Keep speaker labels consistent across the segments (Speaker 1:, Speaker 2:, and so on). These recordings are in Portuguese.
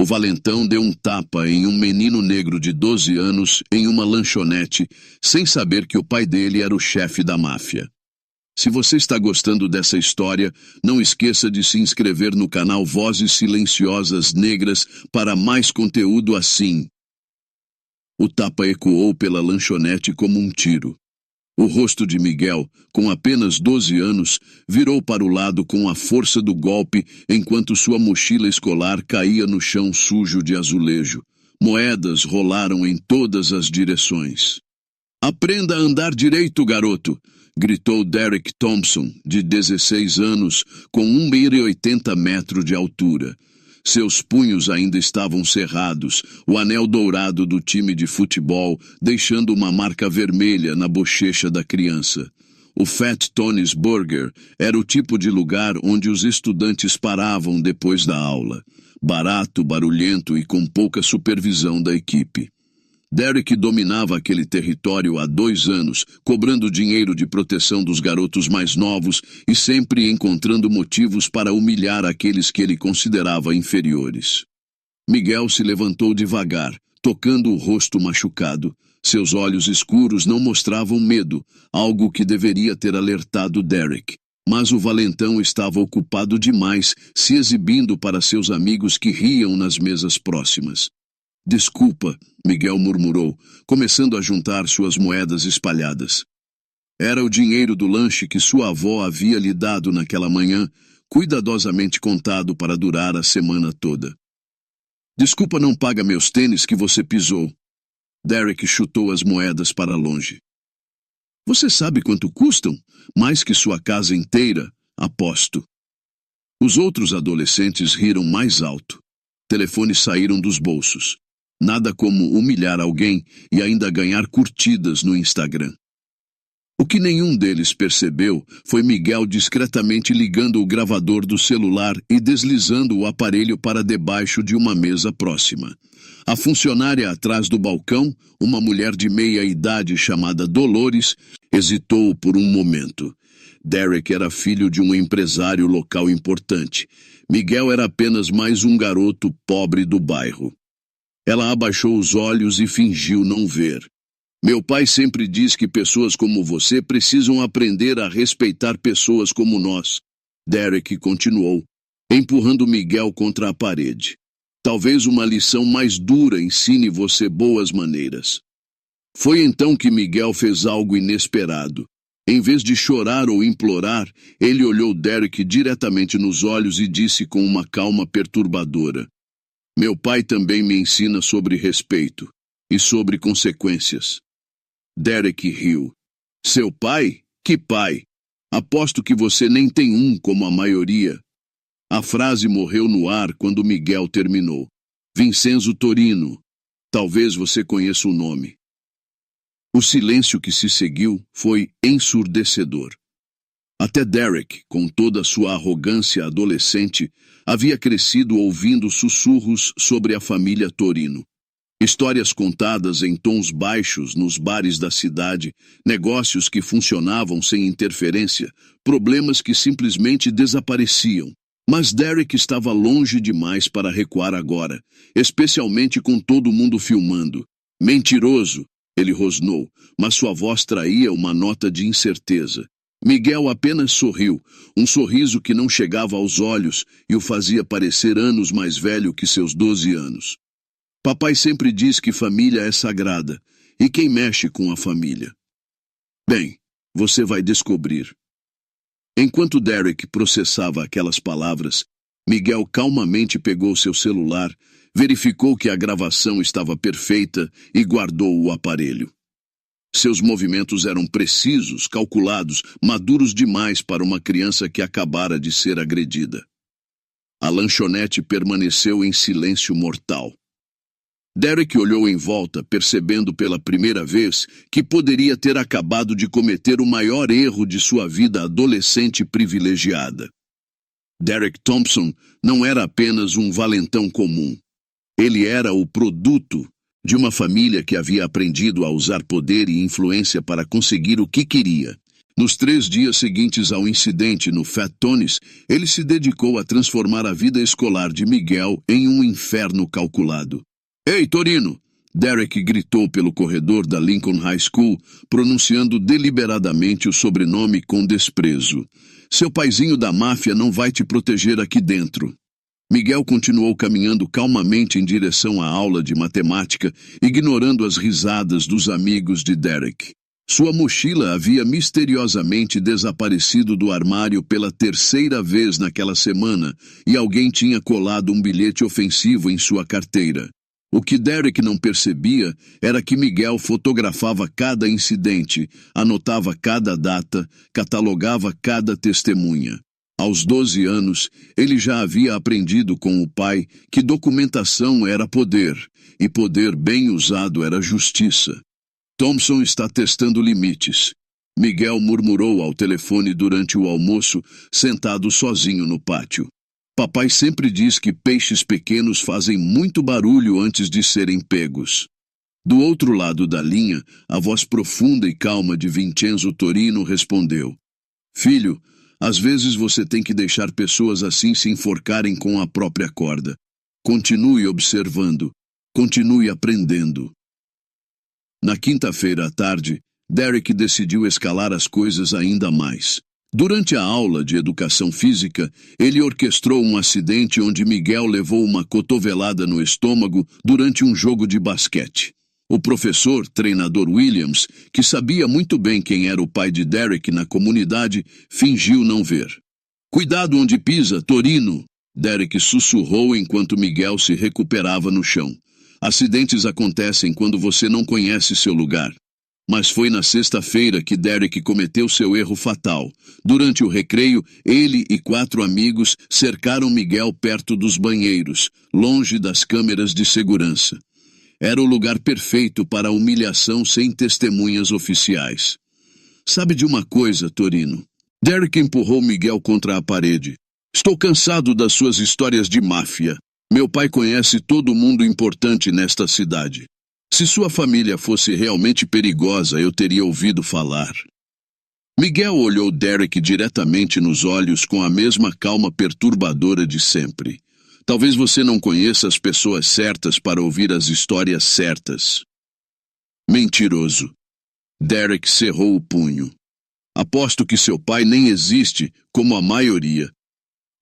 Speaker 1: O valentão deu um tapa em um menino negro de 12 anos em uma lanchonete, sem saber que o pai dele era o chefe da máfia. Se você está gostando dessa história, não esqueça de se inscrever no canal Vozes Silenciosas Negras para mais conteúdo assim. O tapa ecoou pela lanchonete como um tiro. O rosto de Miguel, com apenas 12 anos, virou para o lado com a força do golpe enquanto sua mochila escolar caía no chão sujo de azulejo. Moedas rolaram em todas as direções. "Aprenda a andar direito, garoto!" gritou Derek Thompson, de 16 anos, com 1,80 m de altura. Seus punhos ainda estavam cerrados, o anel dourado do time de futebol deixando uma marca vermelha na bochecha da criança. O Fat Tony's Burger era o tipo de lugar onde os estudantes paravam depois da aula. Barato, barulhento e com pouca supervisão da equipe. Derek dominava aquele território há 2 anos, cobrando dinheiro de proteção dos garotos mais novos e sempre encontrando motivos para humilhar aqueles que ele considerava inferiores. Miguel se levantou devagar, tocando o rosto machucado. Seus olhos escuros não mostravam medo, algo que deveria ter alertado Derek. Mas o valentão estava ocupado demais, se exibindo para seus amigos que riam nas mesas próximas. "Desculpa", Miguel murmurou, começando a juntar suas moedas espalhadas. Era o dinheiro do lanche que sua avó havia lhe dado naquela manhã, cuidadosamente contado para durar a semana toda. "Desculpa não paga meus tênis que você pisou." Derek chutou as moedas para longe. "Você sabe quanto custam? Mais que sua casa inteira, aposto." Os outros adolescentes riram mais alto. Telefones saíram dos bolsos. Nada como humilhar alguém e ainda ganhar curtidas no Instagram. O que nenhum deles percebeu foi Miguel discretamente ligando o gravador do celular e deslizando o aparelho para debaixo de uma mesa próxima. A funcionária atrás do balcão, uma mulher de meia-idade chamada Dolores, hesitou por um momento. Derek era filho de um empresário local importante. Miguel era apenas mais um garoto pobre do bairro. Ela abaixou os olhos e fingiu não ver. "Meu pai sempre diz que pessoas como você precisam aprender a respeitar pessoas como nós." Derek continuou, empurrando Miguel contra a parede. "Talvez uma lição mais dura ensine você boas maneiras." Foi então que Miguel fez algo inesperado. Em vez de chorar ou implorar, ele olhou Derek diretamente nos olhos e disse com uma calma perturbadora: "Meu pai também me ensina sobre respeito e sobre consequências." Derek riu. "Seu pai? Que pai? Aposto que você nem tem um como a maioria." A frase morreu no ar quando Miguel terminou. "Vincenzo Torino. Talvez você conheça o nome." O silêncio que se seguiu foi ensurdecedor. Até Derek, com toda a sua arrogância adolescente, havia crescido ouvindo sussurros sobre a família Torino. Histórias contadas em tons baixos nos bares da cidade, negócios que funcionavam sem interferência, problemas que simplesmente desapareciam. Mas Derek estava longe demais para recuar agora, especialmente com todo mundo filmando. "Mentiroso", ele rosnou, mas sua voz traía uma nota de incerteza. Miguel apenas sorriu, um sorriso que não chegava aos olhos e o fazia parecer anos mais velho que seus 12 anos. "Papai sempre diz que família é sagrada, e quem mexe com a família?" "Bem, você vai descobrir." Enquanto Derek processava aquelas palavras, Miguel calmamente pegou seu celular, verificou que a gravação estava perfeita e guardou o aparelho. Seus movimentos eram precisos, calculados, maduros demais para uma criança que acabara de ser agredida. A lanchonete permaneceu em silêncio mortal. Derek olhou em volta, percebendo pela primeira vez que poderia ter acabado de cometer o maior erro de sua vida adolescente privilegiada. Derek Thompson não era apenas um valentão comum. Ele era o produto de uma família que havia aprendido a usar poder e influência para conseguir o que queria. Nos 3 dias seguintes ao incidente no Fat Tony's, ele se dedicou a transformar a vida escolar de Miguel em um inferno calculado. "Ei, Torino!" Derek gritou pelo corredor da Lincoln High School, pronunciando deliberadamente o sobrenome com desprezo. "Seu paizinho da máfia não vai te proteger aqui dentro." Miguel continuou caminhando calmamente em direção à aula de matemática, ignorando as risadas dos amigos de Derek. Sua mochila havia misteriosamente desaparecido do armário pela 3ª vez naquela semana e alguém tinha colado um bilhete ofensivo em sua carteira. O que Derek não percebia era que Miguel fotografava cada incidente, anotava cada data, catalogava cada testemunha. Aos 12 anos, ele já havia aprendido com o pai que documentação era poder, e poder bem usado era justiça. "Thompson está testando limites", Miguel murmurou ao telefone durante o almoço, sentado sozinho no pátio. "Papai sempre diz que peixes pequenos fazem muito barulho antes de serem pegos." Do outro lado da linha, a voz profunda e calma de Vincenzo Torino respondeu: "Filho, às vezes você tem que deixar pessoas assim se enforcarem com a própria corda. Continue observando, continue aprendendo." Na quinta-feira à tarde, Derek decidiu escalar as coisas ainda mais. Durante a aula de educação física, ele orquestrou um acidente onde Miguel levou uma cotovelada no estômago durante um jogo de basquete. O professor, treinador Williams, que sabia muito bem quem era o pai de Derek na comunidade, fingiu não ver. "Cuidado onde pisa, Torino!" Derek sussurrou enquanto Miguel se recuperava no chão. "Acidentes acontecem quando você não conhece seu lugar." Mas foi na sexta-feira que Derek cometeu seu erro fatal. Durante o recreio, ele e 4 amigos cercaram Miguel perto dos banheiros, longe das câmeras de segurança. Era o lugar perfeito para a humilhação sem testemunhas oficiais. "Sabe de uma coisa, Torino?" Derek empurrou Miguel contra a parede. "Estou cansado das suas histórias de máfia. Meu pai conhece todo mundo importante nesta cidade. Se sua família fosse realmente perigosa, eu teria ouvido falar." Miguel olhou Derek diretamente nos olhos com a mesma calma perturbadora de sempre. "Talvez você não conheça as pessoas certas para ouvir as histórias certas." Mentiroso. Derek cerrou o punho. "Aposto que seu pai nem existe, como a maioria."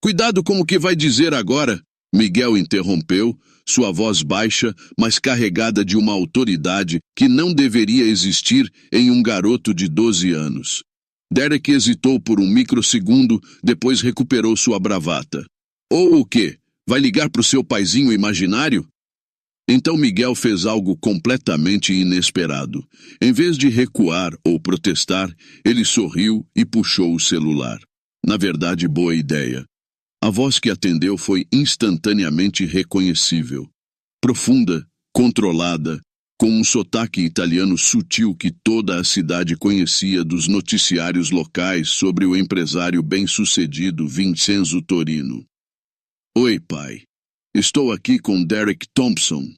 Speaker 1: "Cuidado com o que vai dizer agora," Miguel interrompeu, sua voz baixa, mas carregada de uma autoridade que não deveria existir em um garoto de 12 anos. Derek hesitou por um microsegundo, depois recuperou sua bravata. "Ou o quê? Vai ligar para o seu paizinho imaginário?" Então Miguel fez algo completamente inesperado. Em vez de recuar ou protestar, ele sorriu e puxou o celular. Na verdade, boa ideia. A voz que atendeu foi instantaneamente reconhecível. Profunda, controlada, com um sotaque italiano sutil que toda a cidade conhecia dos noticiários locais sobre o empresário bem-sucedido Vincenzo Torino. "Oi, pai. Estou aqui com Derek Thompson.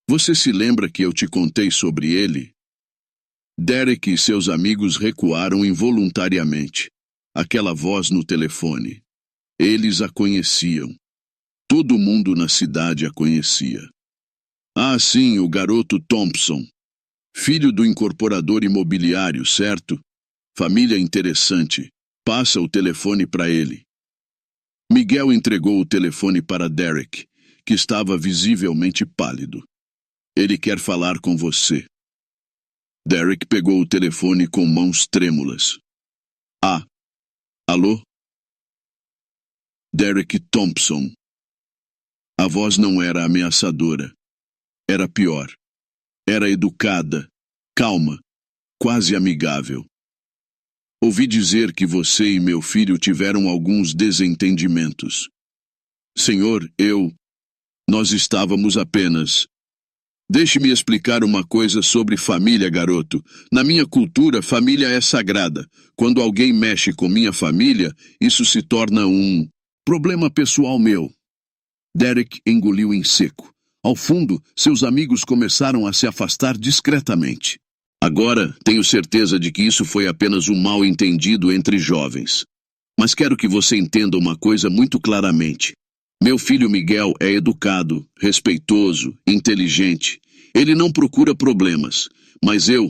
Speaker 1: Você se lembra que eu te contei sobre ele?" Derek e seus amigos recuaram involuntariamente. Aquela voz no telefone. Eles a conheciam. Todo mundo na cidade a conhecia. "Ah, sim, o garoto Thompson. Filho do incorporador imobiliário, certo? Família interessante. Passa o telefone para ele." Miguel entregou o telefone para Derek, que estava visivelmente pálido. "Ele quer falar com você." Derek pegou o telefone com mãos trêmulas. "Ah, alô? Derek Thompson." A voz não era ameaçadora. Era pior. Era educada, calma, quase amigável. "Ouvi dizer que você e meu filho tiveram alguns desentendimentos." "Senhor, nós estávamos apenas..." "Deixe-me explicar uma coisa sobre família, garoto. Na minha cultura, família é sagrada. Quando alguém mexe com minha família, isso se torna um problema pessoal meu." Derek engoliu em seco. Ao fundo, seus amigos começaram a se afastar discretamente. Agora, tenho certeza de que isso foi apenas um mal-entendido entre jovens. Mas quero que você entenda uma coisa muito claramente. Meu filho Miguel é educado, respeitoso, inteligente. Ele não procura problemas, mas eu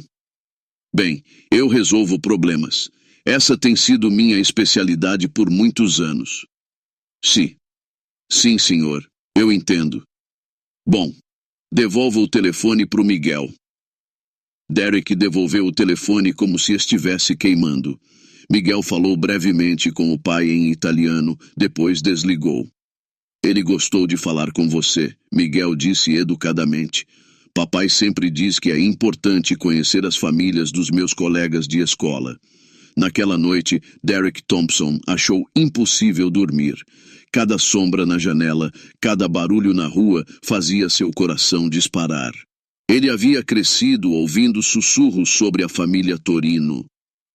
Speaker 1: resolvo problemas. Essa tem sido minha especialidade por muitos anos. Sim, senhor, eu entendo. Bom, devolva o telefone para o Miguel. Derek devolveu o telefone como se estivesse queimando. Miguel falou brevemente com o pai em italiano, depois desligou. Ele gostou de falar com você, Miguel disse educadamente. Papai sempre diz que é importante conhecer as famílias dos meus colegas de escola. Naquela noite, Derek Thompson achou impossível dormir. Cada sombra na janela, cada barulho na rua fazia seu coração disparar. Ele havia crescido ouvindo sussurros sobre a família Torino.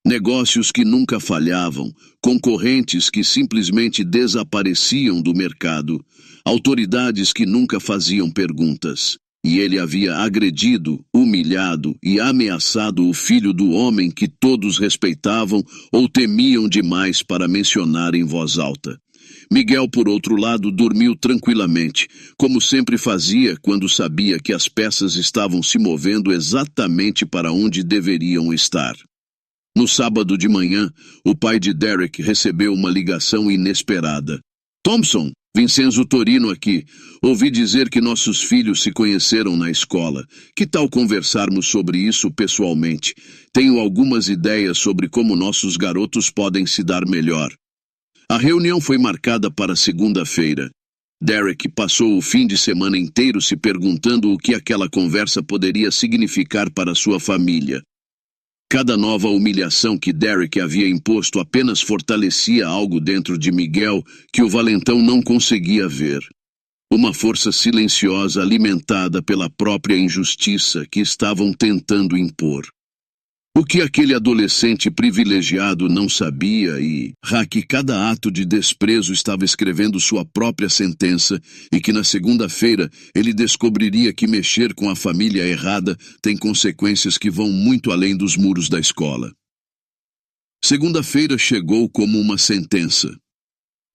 Speaker 1: Negócios que nunca falhavam, concorrentes que simplesmente desapareciam do mercado, autoridades que nunca faziam perguntas. E ele havia agredido, humilhado e ameaçado o filho do homem que todos respeitavam ou temiam demais para mencionar em voz alta. Miguel, por outro lado, dormiu tranquilamente, como sempre fazia quando sabia que as peças estavam se movendo exatamente para onde deveriam estar. No sábado de manhã, o pai de Derek recebeu uma ligação inesperada. Thompson, Vincenzo Torino aqui. Ouvi dizer que nossos filhos se conheceram na escola. Que tal conversarmos sobre isso pessoalmente? Tenho algumas ideias sobre como nossos garotos podem se dar melhor. A reunião foi marcada para segunda-feira. Derek passou o fim de semana inteiro se perguntando o que aquela conversa poderia significar para sua família. Cada nova humilhação que Derek havia imposto apenas fortalecia algo dentro de Miguel que o valentão não conseguia ver. Uma força silenciosa alimentada pela própria injustiça que estavam tentando impor. O que aquele adolescente privilegiado não sabia que cada ato de desprezo estava escrevendo sua própria sentença e que na segunda-feira ele descobriria que mexer com a família errada tem consequências que vão muito além dos muros da escola. Segunda-feira chegou como uma sentença.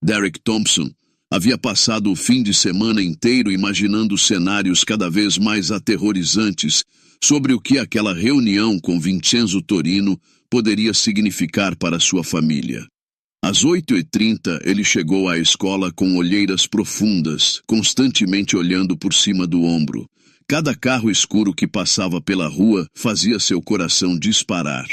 Speaker 1: Derek Thompson havia passado o fim de semana inteiro imaginando cenários cada vez mais aterrorizantes sobre o que aquela reunião com Vincenzo Torino poderia significar para sua família. Às 8h30, ele chegou à escola com olheiras profundas, constantemente olhando por cima do ombro. Cada carro escuro que passava pela rua fazia seu coração disparar.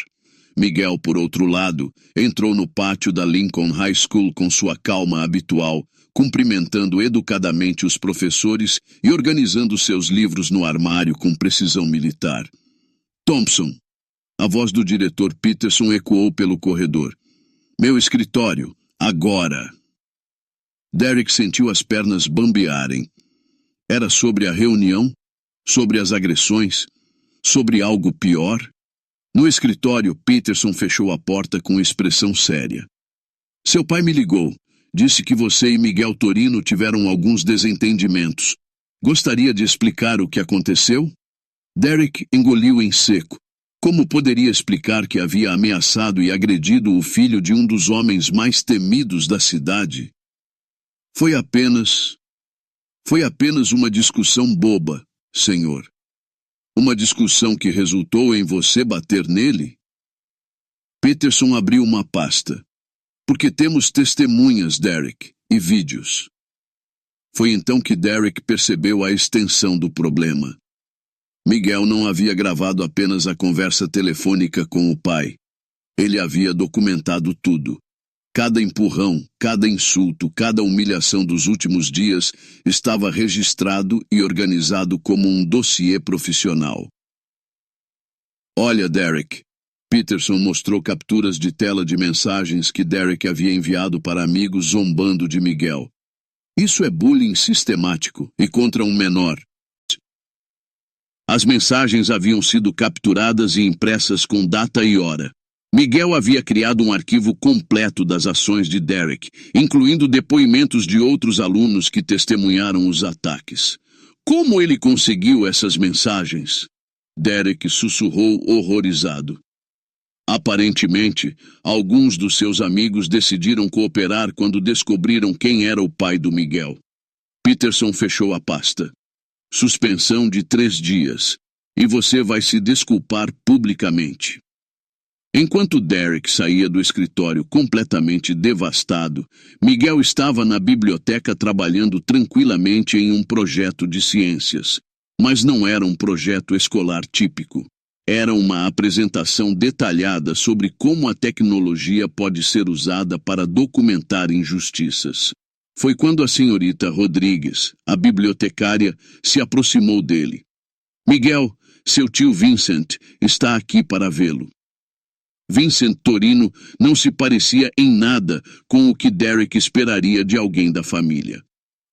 Speaker 1: Miguel, por outro lado, entrou no pátio da Lincoln High School com sua calma habitual, cumprimentando educadamente os professores e organizando seus livros no armário com precisão militar. Thompson. A voz do diretor Peterson ecoou pelo corredor. Meu escritório, agora. Derek sentiu as pernas bambearem. Era sobre a reunião? Sobre as agressões? Sobre algo pior? No escritório, Peterson fechou a porta com expressão séria. Seu pai me ligou. Disse que você e Miguel Torino tiveram alguns desentendimentos. Gostaria de explicar o que aconteceu? Derek engoliu em seco. Como poderia explicar que havia ameaçado e agredido o filho de um dos homens mais temidos da cidade? Foi apenas uma discussão boba, senhor. Uma discussão que resultou em você bater nele? Peterson abriu uma pasta. Porque temos testemunhas, Derek, e vídeos. Foi então que Derek percebeu a extensão do problema. Miguel não havia gravado apenas a conversa telefônica com o pai. Ele havia documentado tudo. Cada empurrão, cada insulto, cada humilhação dos últimos dias estava registrado e organizado como um dossiê profissional. Olha, Derek. Peterson mostrou capturas de tela de mensagens que Derek havia enviado para amigos zombando de Miguel. Isso é bullying sistemático e contra um menor. As mensagens haviam sido capturadas e impressas com data e hora. Miguel havia criado um arquivo completo das ações de Derek, incluindo depoimentos de outros alunos que testemunharam os ataques. Como ele conseguiu essas mensagens? Derek sussurrou horrorizado. Aparentemente, alguns dos seus amigos decidiram cooperar quando descobriram quem era o pai do Miguel. Peterson fechou a pasta. Suspensão de 3 dias. E você vai se desculpar publicamente. Enquanto Derek saía do escritório completamente devastado, Miguel estava na biblioteca trabalhando tranquilamente em um projeto de ciências. Mas não era um projeto escolar típico. Era uma apresentação detalhada sobre como a tecnologia pode ser usada para documentar injustiças. Foi quando a senhorita Rodrigues, a bibliotecária, se aproximou dele. Miguel, seu tio Vincent, está aqui para vê-lo. Vincent Torino não se parecia em nada com o que Derek esperaria de alguém da família.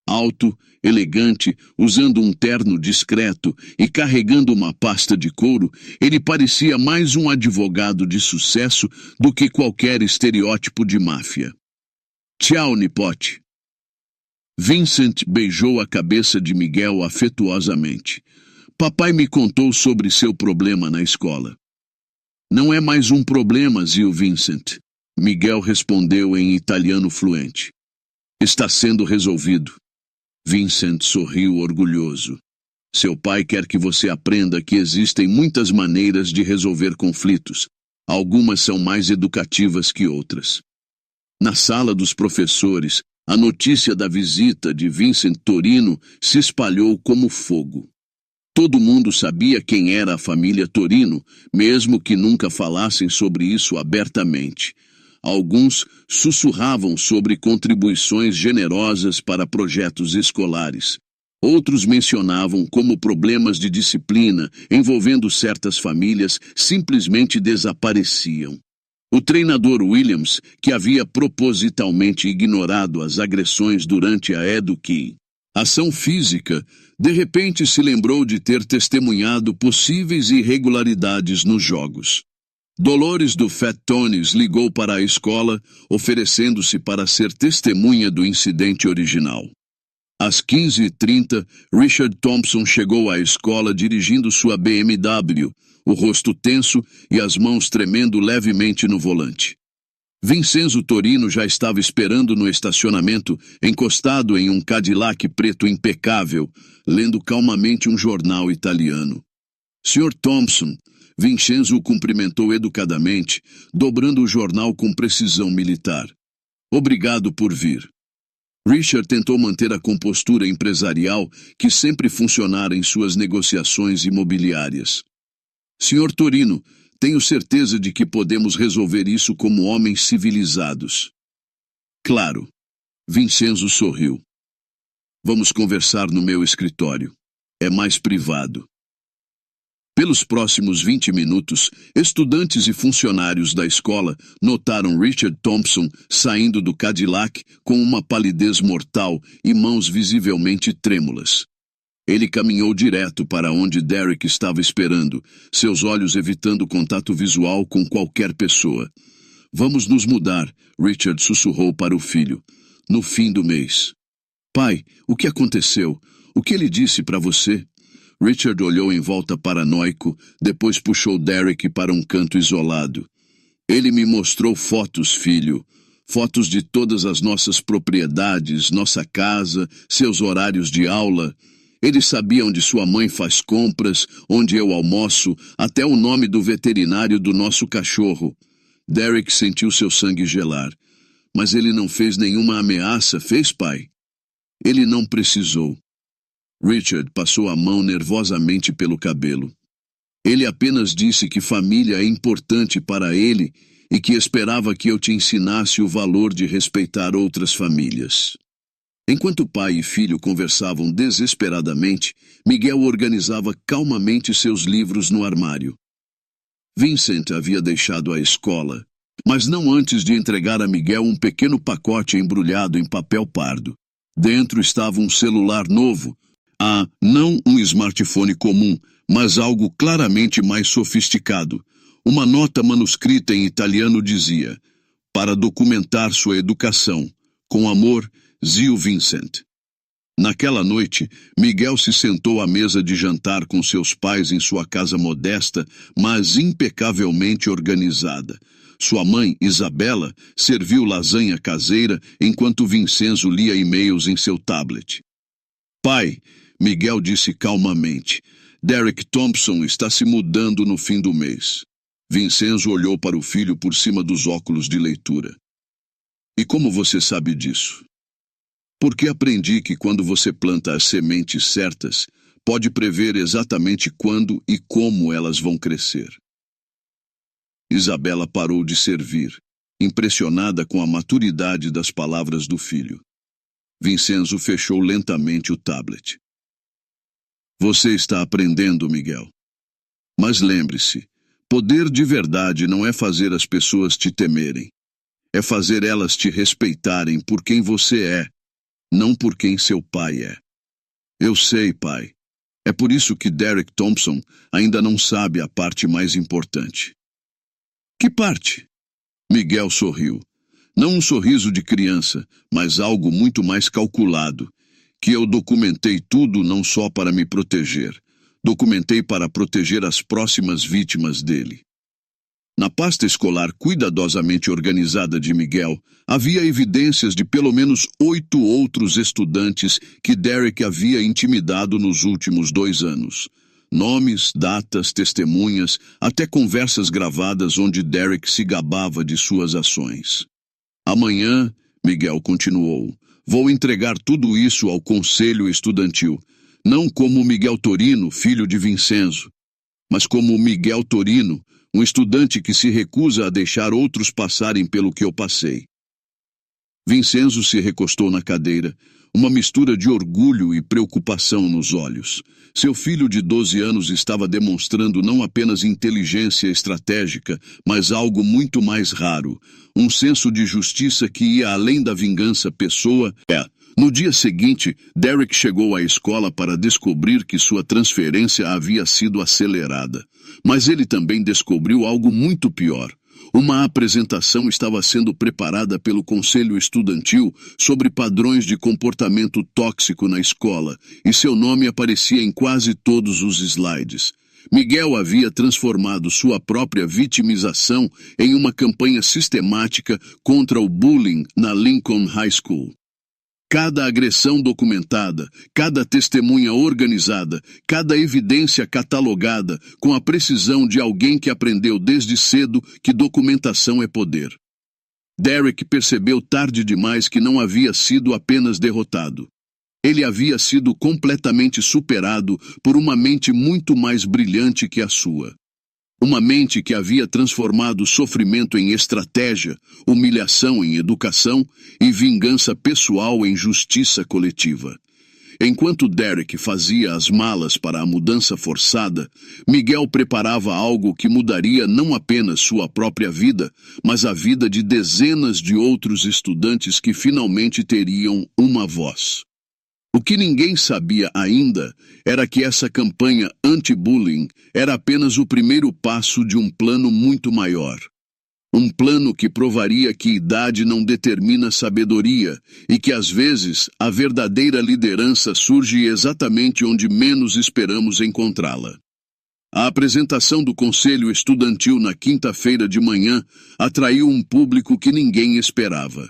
Speaker 1: Alto, elegante, usando um terno discreto e carregando uma pasta de couro, ele parecia mais um advogado de sucesso do que qualquer estereótipo de máfia. Tchau, Nipote. Vincent beijou a cabeça de Miguel afetuosamente. Papai me contou sobre seu problema na escola. Não é mais um problema, zio Vincent. Miguel respondeu em italiano fluente. Está sendo resolvido. Vincent sorriu orgulhoso. Seu pai quer que você aprenda que existem muitas maneiras de resolver conflitos. Algumas são mais educativas que outras. Na sala dos professores, a notícia da visita de Vincent Torino se espalhou como fogo. Todo mundo sabia quem era a família Torino, mesmo que nunca falassem sobre isso abertamente. Alguns sussurravam sobre contribuições generosas para projetos escolares. Outros mencionavam como problemas de disciplina envolvendo certas famílias simplesmente desapareciam. O treinador Williams, que havia propositalmente ignorado as agressões durante a Eduque, ação física, de repente se lembrou de ter testemunhado possíveis irregularidades nos jogos. Dolores do Fat Tony's ligou para a escola, oferecendo-se para ser testemunha do incidente original. Às 15h30, Richard Thompson chegou à escola dirigindo sua BMW, o rosto tenso e as mãos tremendo levemente no volante. Vincenzo Torino já estava esperando no estacionamento, encostado em um Cadillac preto impecável, lendo calmamente um jornal italiano. Sr. Thompson, Vincenzo o cumprimentou educadamente, dobrando o jornal com precisão militar. Obrigado por vir. Richard tentou manter a compostura empresarial que sempre funcionara em suas negociações imobiliárias. Sr. Torino, tenho certeza de que podemos resolver isso como homens civilizados. Claro. Vincenzo sorriu. Vamos conversar no meu escritório. É mais privado. Pelos próximos 20 minutos, estudantes e funcionários da escola notaram Richard Thompson saindo do Cadillac com uma palidez mortal e mãos visivelmente trêmulas. Ele caminhou direto para onde Derek estava esperando, seus olhos evitando contato visual com qualquer pessoa. Vamos nos mudar, Richard sussurrou para o filho. No fim do mês. Pai, o que aconteceu? O que ele disse para você? Richard olhou em volta paranoico, depois puxou Derek para um canto isolado. Ele me mostrou fotos, filho. Fotos de todas as nossas propriedades, nossa casa, seus horários de aula. Ele sabia onde sua mãe faz compras, onde eu almoço, até o nome do veterinário do nosso cachorro. Derek sentiu seu sangue gelar. Mas ele não fez nenhuma ameaça, fez, pai? Ele não precisou. Richard passou a mão nervosamente pelo cabelo. Ele apenas disse que família é importante para ele e que esperava que eu te ensinasse o valor de respeitar outras famílias. Enquanto pai e filho conversavam desesperadamente, Miguel organizava calmamente seus livros no armário. Vincent havia deixado a escola, mas não antes de entregar a Miguel um pequeno pacote embrulhado em papel pardo. Dentro estava um celular novo. Não um smartphone comum, mas algo claramente mais sofisticado. Uma nota manuscrita em italiano dizia: para documentar sua educação. Com amor, Zio Vincent. Naquela noite, Miguel se sentou à mesa de jantar com seus pais em sua casa modesta, mas impecavelmente organizada. Sua mãe, Isabela, serviu lasanha caseira enquanto Vincenzo lia e-mails em seu tablet. Pai, Miguel disse calmamente, Derek Thompson está se mudando no fim do mês. Vincenzo olhou para o filho por cima dos óculos de leitura. E como você sabe disso? Porque aprendi que quando você planta as sementes certas, pode prever exatamente quando e como elas vão crescer. Isabela parou de servir, impressionada com a maturidade das palavras do filho. Vincenzo fechou lentamente o tablet. Você está aprendendo, Miguel. Mas lembre-se, poder de verdade não é fazer as pessoas te temerem. É fazer elas te respeitarem por quem você é, não por quem seu pai é. Eu sei, pai. É por isso que Derek Thompson ainda não sabe a parte mais importante. Que parte? Miguel sorriu. Não um sorriso de criança, mas algo muito mais calculado, que eu documentei tudo não só para me proteger. Documentei para proteger as próximas vítimas dele. Na pasta escolar cuidadosamente organizada de Miguel, havia evidências de pelo menos 8 outros estudantes que Derek havia intimidado nos últimos 2 anos. Nomes, datas, testemunhas, até conversas gravadas onde Derek se gabava de suas ações. Amanhã, Miguel continuou, vou entregar tudo isso ao Conselho Estudantil, não como Miguel Torino, filho de Vincenzo, mas como Miguel Torino, um estudante que se recusa a deixar outros passarem pelo que eu passei. Vincenzo se recostou na cadeira, uma mistura de orgulho e preocupação nos olhos. Seu filho de 12 anos estava demonstrando não apenas inteligência estratégica, mas algo muito mais raro, um senso de justiça que ia além da vingança pessoa. No dia seguinte, Derek chegou à escola para descobrir que sua transferência havia sido acelerada. Mas ele também descobriu algo muito pior. Uma apresentação estava sendo preparada pelo Conselho Estudantil sobre padrões de comportamento tóxico na escola, e seu nome aparecia em quase todos os slides. Miguel havia transformado sua própria vitimização em uma campanha sistemática contra o bullying na Lincoln High School. Cada agressão documentada, cada testemunha organizada, cada evidência catalogada com a precisão de alguém que aprendeu desde cedo que documentação é poder. Derek percebeu tarde demais que não havia sido apenas derrotado. Ele havia sido completamente superado por uma mente muito mais brilhante que a sua. Uma mente que havia transformado sofrimento em estratégia, humilhação em educação e vingança pessoal em justiça coletiva. Enquanto Derek fazia as malas para a mudança forçada, Miguel preparava algo que mudaria não apenas sua própria vida, mas a vida de dezenas de outros estudantes que finalmente teriam uma voz. O que ninguém sabia ainda era que essa campanha anti-bullying era apenas o primeiro passo de um plano muito maior. Um plano que provaria que idade não determina sabedoria e que, às vezes, a verdadeira liderança surge exatamente onde menos esperamos encontrá-la. A apresentação do Conselho Estudantil na quinta-feira de manhã atraiu um público que ninguém esperava.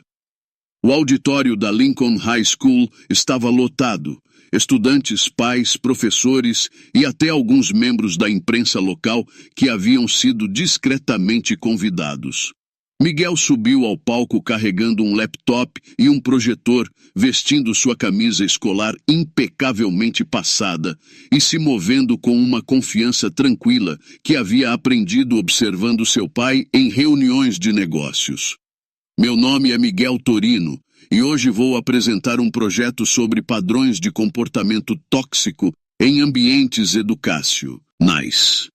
Speaker 1: O auditório da Lincoln High School estava lotado. Estudantes, pais, professores e até alguns membros da imprensa local que haviam sido discretamente convidados. Miguel subiu ao palco carregando um laptop e um projetor, vestindo sua camisa escolar impecavelmente passada e se movendo com uma confiança tranquila que havia aprendido observando seu pai em reuniões de negócios. Meu nome é Miguel Torino e hoje vou apresentar um projeto sobre padrões de comportamento tóxico em ambientes educacionais.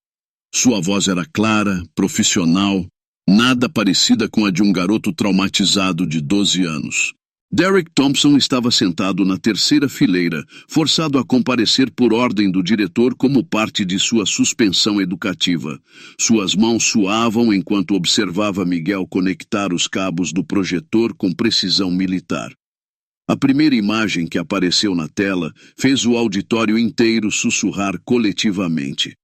Speaker 1: Sua voz era clara, profissional, nada parecida com a de um garoto traumatizado de 12 anos. Derek Thompson estava sentado na terceira fileira, forçado a comparecer por ordem do diretor como parte de sua suspensão educativa. Suas mãos suavam enquanto observava Miguel conectar os cabos do projetor com precisão militar. A primeira imagem que apareceu na tela fez o auditório inteiro sussurrar coletivamente.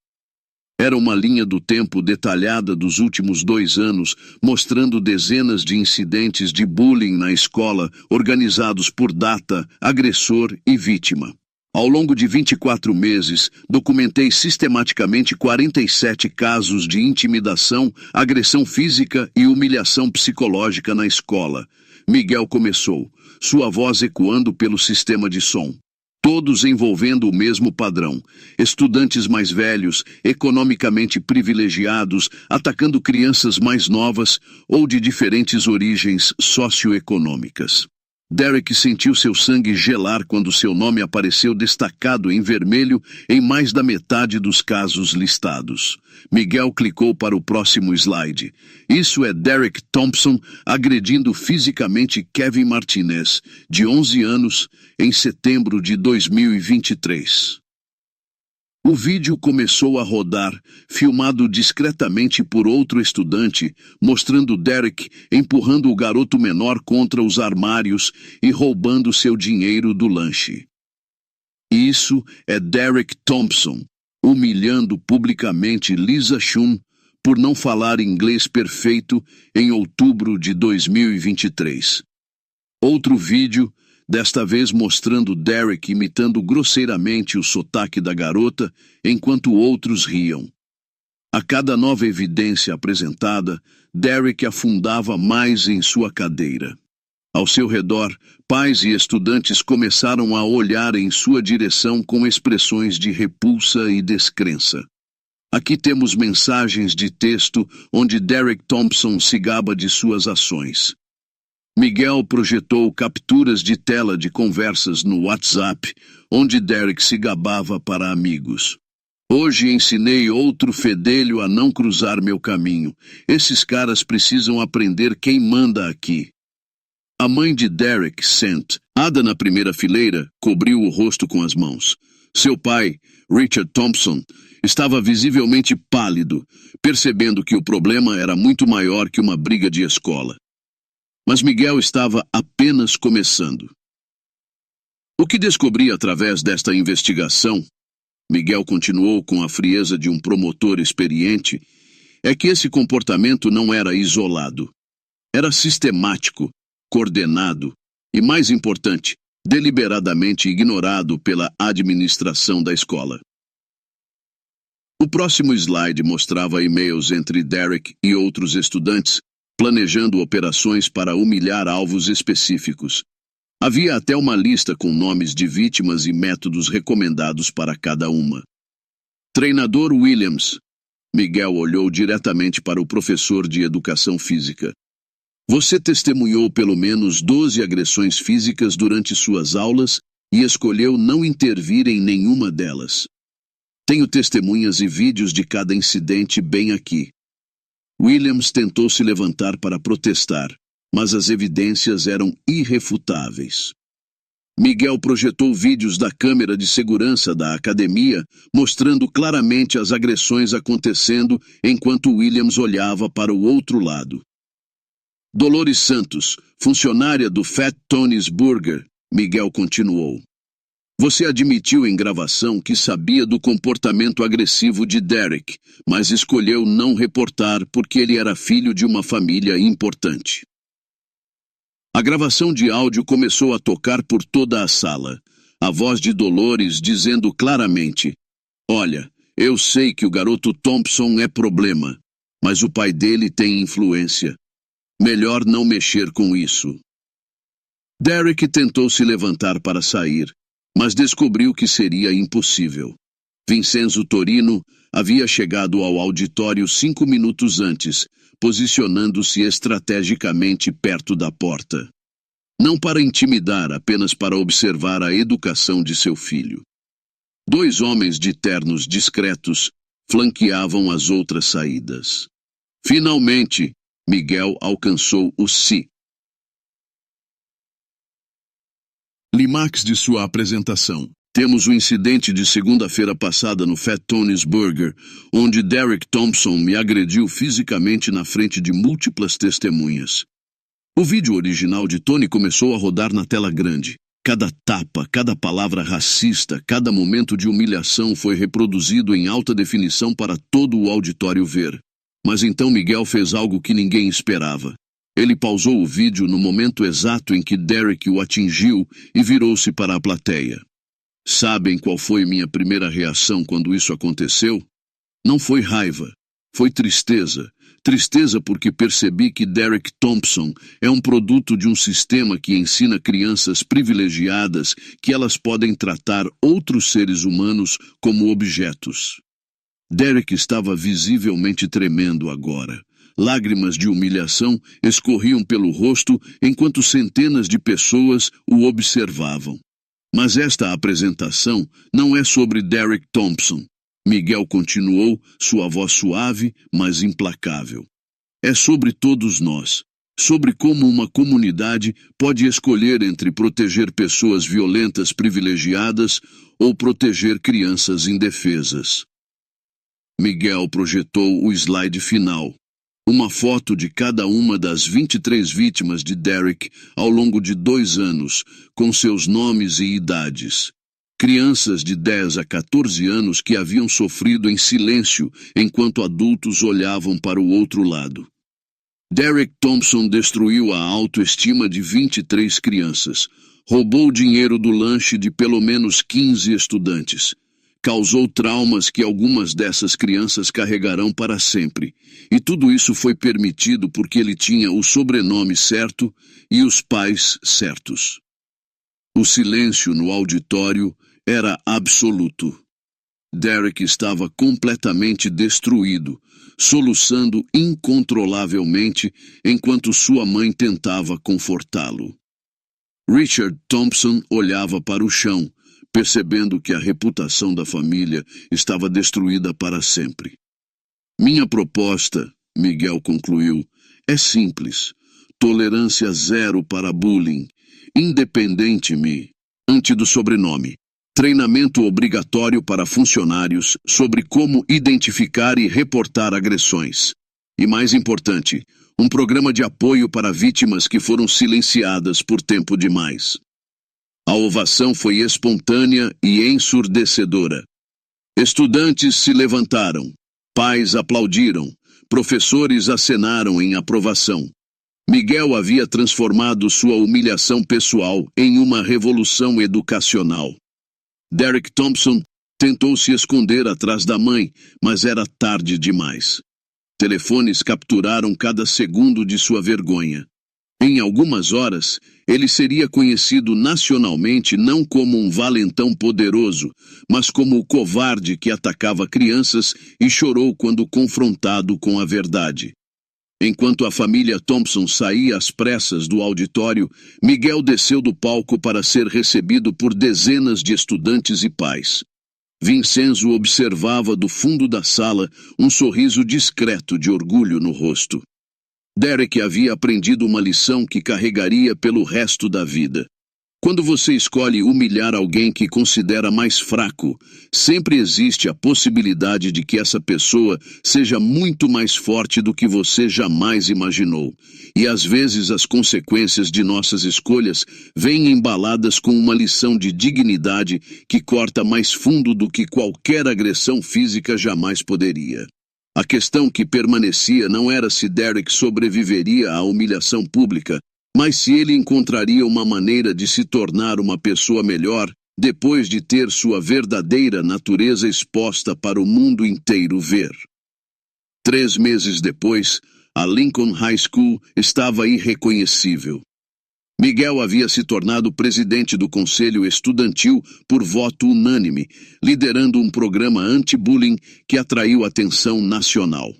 Speaker 1: Era uma linha do tempo detalhada dos últimos 2 anos, mostrando dezenas de incidentes de bullying na escola, organizados por data, agressor e vítima. Ao longo de 24 meses, documentei sistematicamente 47 casos de intimidação, agressão física e humilhação psicológica na escola. Miguel começou, sua voz ecoando pelo sistema de som. Todos envolvendo o mesmo padrão. Estudantes mais velhos, economicamente privilegiados, atacando crianças mais novas ou de diferentes origens socioeconômicas. Derek sentiu seu sangue gelar quando seu nome apareceu destacado em vermelho em mais da metade dos casos listados. Miguel clicou para o próximo slide. Isso é Derek Thompson agredindo fisicamente Kevin Martinez, de 11 anos, em setembro de 2023. O vídeo começou a rodar, filmado discretamente por outro estudante, mostrando Derek empurrando o garoto menor contra os armários e roubando seu dinheiro do lanche. Isso é Derek Thompson, humilhando publicamente Lisa Shum por não falar inglês perfeito em outubro de 2023. Outro vídeo, desta vez mostrando Derek imitando grosseiramente o sotaque da garota, enquanto outros riam. A cada nova evidência apresentada, Derek afundava mais em sua cadeira. Ao seu redor, pais e estudantes começaram a olhar em sua direção com expressões de repulsa e descrença. Aqui temos mensagens de texto onde Derek Thompson se gaba de suas ações. Miguel projetou capturas de tela de conversas no WhatsApp, onde Derek se gabava para amigos. Hoje ensinei outro fedelho a não cruzar meu caminho. Esses caras precisam aprender quem manda aqui. A mãe de Derek, sentada na primeira fileira, cobriu o rosto com as mãos. Seu pai, Richard Thompson, estava visivelmente pálido, percebendo que o problema era muito maior que uma briga de escola. Mas Miguel estava apenas começando. O que descobri através desta investigação, Miguel continuou com a frieza de um promotor experiente, é que esse comportamento não era isolado. Era sistemático, coordenado e, mais importante, deliberadamente ignorado pela administração da escola. O próximo slide mostrava e-mails entre Derek e outros estudantes, planejando operações para humilhar alvos específicos. Havia até uma lista com nomes de vítimas e métodos recomendados para cada uma. Treinador Williams. Miguel olhou diretamente para o professor de educação física. Você testemunhou pelo menos 12 agressões físicas durante suas aulas e escolheu não intervir em nenhuma delas. Tenho testemunhas e vídeos de cada incidente bem aqui. Williams tentou se levantar para protestar, mas as evidências eram irrefutáveis. Miguel projetou vídeos da câmera de segurança da academia, mostrando claramente as agressões acontecendo enquanto Williams olhava para o outro lado. Dolores Santos, funcionária do Fat Tony's Burger, Miguel continuou. Você admitiu em gravação que sabia do comportamento agressivo de Derek, mas escolheu não reportar porque ele era filho de uma família importante. A gravação de áudio começou a tocar por toda a sala. A voz de Dolores dizendo claramente: Olha, eu sei que o garoto Thompson é problema, mas o pai dele tem influência. Melhor não mexer com isso. Derek tentou se levantar para sair, mas descobriu que seria impossível. Vincenzo Torino havia chegado ao auditório 5 minutos antes, posicionando-se estrategicamente perto da porta. Não para intimidar, apenas para observar a educação de seu filho. 2 homens de ternos discretos flanqueavam as outras saídas. Finalmente, Miguel alcançou o si. Clímax de sua apresentação. Temos o incidente de segunda-feira passada no Fat Tony's Burger, onde Derek Thompson me agrediu fisicamente na frente de múltiplas testemunhas. O vídeo original de Tony começou a rodar na tela grande. Cada tapa, cada palavra racista, cada momento de humilhação foi reproduzido em alta definição para todo o auditório ver. Mas então Miguel fez algo que ninguém esperava. Ele pausou o vídeo no momento exato em que Derek o atingiu e virou-se para a plateia. Sabem qual foi minha primeira reação quando isso aconteceu? Não foi raiva, foi tristeza. Tristeza porque percebi que Derek Thompson é um produto de um sistema que ensina crianças privilegiadas que elas podem tratar outros seres humanos como objetos. Derek estava visivelmente tremendo agora. Lágrimas de humilhação escorriam pelo rosto enquanto centenas de pessoas o observavam. Mas esta apresentação não é sobre Derek Thompson. Miguel continuou, sua voz suave, mas implacável. É sobre todos nós, sobre como uma comunidade pode escolher entre proteger pessoas violentas privilegiadas ou proteger crianças indefesas. Miguel projetou o slide final. Uma foto de cada uma das 23 vítimas de Derek ao longo de 2 anos, com seus nomes e idades. Crianças de 10 a 14 anos que haviam sofrido em silêncio enquanto adultos olhavam para o outro lado. Derek Thompson destruiu a autoestima de 23 crianças, roubou o dinheiro do lanche de pelo menos 15 estudantes, causou traumas que algumas dessas crianças carregarão para sempre, e tudo isso foi permitido porque ele tinha o sobrenome certo e os pais certos. O silêncio no auditório era absoluto. Derek estava completamente destruído, soluçando incontrolavelmente enquanto sua mãe tentava confortá-lo. Richard Thompson olhava para o chão, percebendo que a reputação da família estava destruída para sempre. Minha proposta, Miguel concluiu, é simples. Tolerância zero para bullying, independente-me, antes do sobrenome. Treinamento obrigatório para funcionários sobre como identificar e reportar agressões. E mais importante, um programa de apoio para vítimas que foram silenciadas por tempo demais. A ovação foi espontânea e ensurdecedora. Estudantes se levantaram, pais aplaudiram, professores acenaram em aprovação. Miguel havia transformado sua humilhação pessoal em uma revolução educacional. Derek Thompson tentou se esconder atrás da mãe, mas era tarde demais. Telefones capturaram cada segundo de sua vergonha. Em algumas horas, ele seria conhecido nacionalmente não como um valentão poderoso, mas como o covarde que atacava crianças e chorou quando confrontado com a verdade. Enquanto a família Thompson saía às pressas do auditório, Miguel desceu do palco para ser recebido por dezenas de estudantes e pais. Vincenzo observava do fundo da sala um sorriso discreto de orgulho no rosto. Derek havia aprendido uma lição que carregaria pelo resto da vida. Quando você escolhe humilhar alguém que considera mais fraco, sempre existe a possibilidade de que essa pessoa seja muito mais forte do que você jamais imaginou. E às vezes as consequências de nossas escolhas vêm embaladas com uma lição de dignidade que corta mais fundo do que qualquer agressão física jamais poderia. A questão que permanecia não era se Derek sobreviveria à humilhação pública, mas se ele encontraria uma maneira de se tornar uma pessoa melhor depois de ter sua verdadeira natureza exposta para o mundo inteiro ver. 3 meses depois, a Lincoln High School estava irreconhecível. Miguel havia se tornado presidente do conselho estudantil por voto unânime, liderando um programa anti-bullying que atraiu atenção nacional.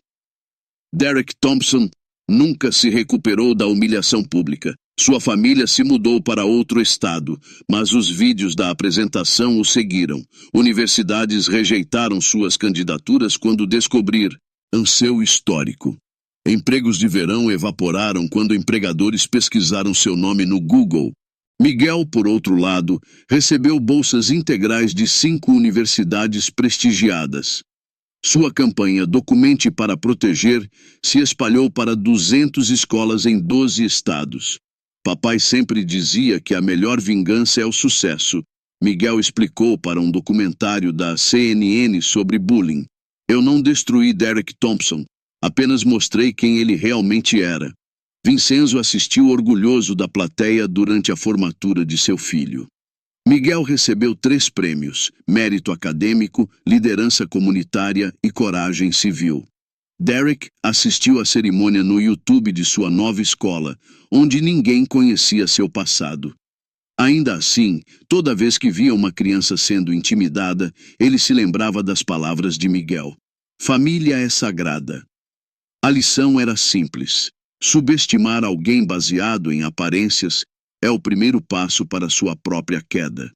Speaker 1: Derek Thompson nunca se recuperou da humilhação pública. Sua família se mudou para outro estado, mas os vídeos da apresentação o seguiram. Universidades rejeitaram suas candidaturas quando descobriram seu histórico. Empregos de verão evaporaram quando empregadores pesquisaram seu nome no Google. Miguel, por outro lado, recebeu bolsas integrais de 5 universidades prestigiadas. Sua campanha Documente para Proteger se espalhou para 200 escolas em 12 estados. Papai sempre dizia que a melhor vingança é o sucesso. Miguel explicou para um documentário da CNN sobre bullying. Eu não destruí Derek Thompson, apenas mostrei quem ele realmente era. Vincenzo assistiu orgulhoso da plateia durante a formatura de seu filho. Miguel recebeu 3 prêmios: mérito acadêmico, liderança comunitária e coragem civil. Derek assistiu à cerimônia no YouTube de sua nova escola, onde ninguém conhecia seu passado. Ainda assim, toda vez que via uma criança sendo intimidada, ele se lembrava das palavras de Miguel. Família é sagrada. A lição era simples. Subestimar alguém baseado em aparências é o primeiro passo para sua própria queda.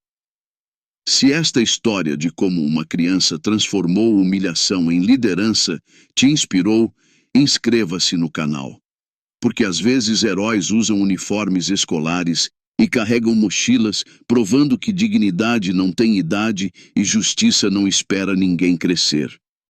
Speaker 1: Se esta história de como uma criança transformou humilhação em liderança te inspirou, inscreva-se no canal. Porque às vezes heróis usam uniformes escolares e carregam mochilas, provando que dignidade não tem idade e justiça não espera ninguém crescer.